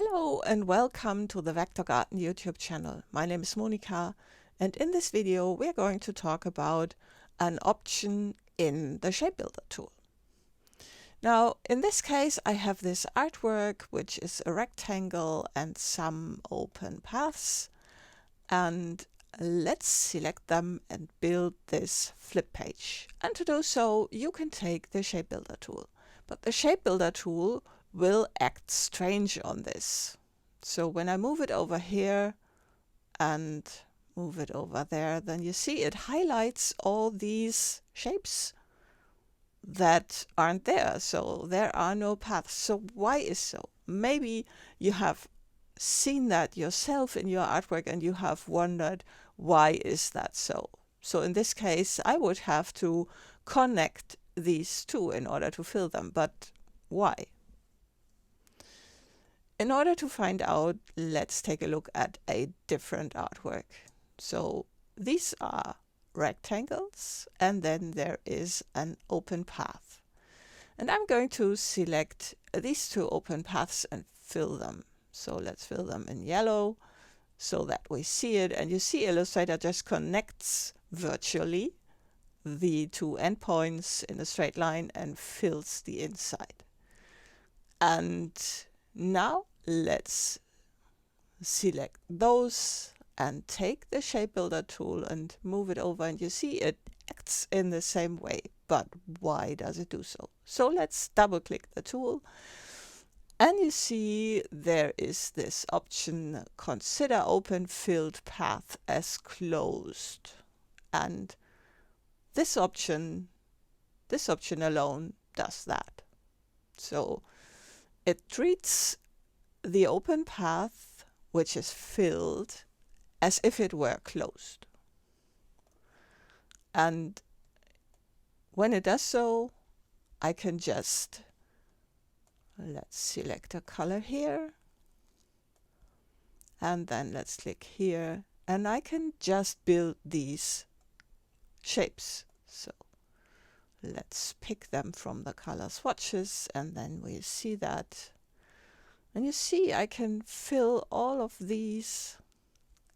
Hello and welcome to the Vector Garden YouTube channel. My name is Monika, and in this video we're going to talk about an option in the shapebuilder tool. Now in this case I have this artwork which is a rectangle and some open paths, and let's select them and build this flip page. And to do so you can take the shapebuilder tool, but the shapebuilder tool will act strange on this. So when I move it over here and move it over there, then you see it highlights all these shapes that aren't there. So there are no paths. So why is so? Maybe you have seen that yourself in your artwork and you have wondered, why is that so? So in this case, I would have to connect these two in order to fill them. But why? In order to find out, let's take a look at a different artwork. So these are rectangles, and then there is an open path. And I'm going to select these two open paths and fill them. So let's fill them in yellow so that we see it. And you see Illustrator just connects virtually the two endpoints in a straight line and fills the inside. And now let's select those and take the shapebuilder tool and move it over, and you see it acts in the same way. But why does it do so? So let's double click the tool, and you see there is this option, consider open filled path as closed. And this option alone does that. So it treats the open path, which is filled, as if it were closed. And when it does so, I can just, let's select a color here, and then let's click here, and I can just build these shapes. So let's pick them from the color swatches, and then we'll see that. And you see I can fill all of these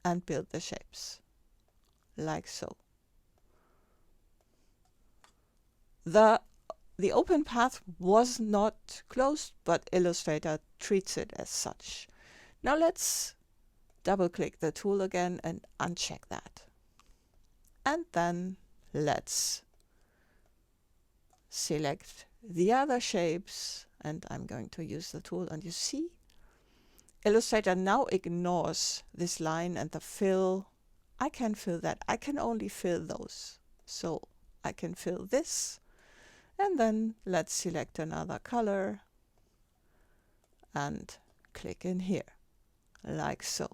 and build the shapes, like so. The open path was not closed, but Illustrator treats it as such. Now let's double click the tool again and uncheck that. And then let's select the other shapes, and I'm going to use the tool, and you see Illustrator now ignores this line and the fill. I can fill that. I can only fill those. So I can fill this, and then let's select another color and click in here, like so.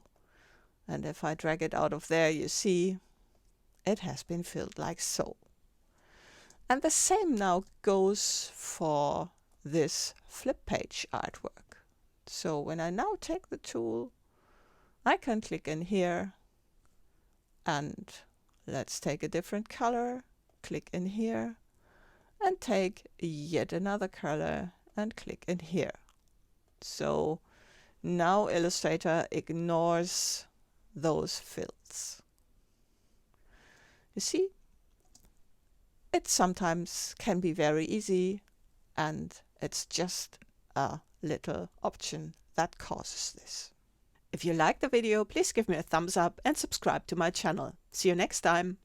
And if I drag it out of there, you see it has been filled like so. And the same now goes for this flip page artwork. So when I now take the tool, I can click in here, and let's take a different color, click in here, and take yet another color and click in here. So now Illustrator ignores those fills. You see, it sometimes can be very easy, and it's just a little option that causes this. If you liked the video, please give me a thumbs up and subscribe to my channel. See you next time.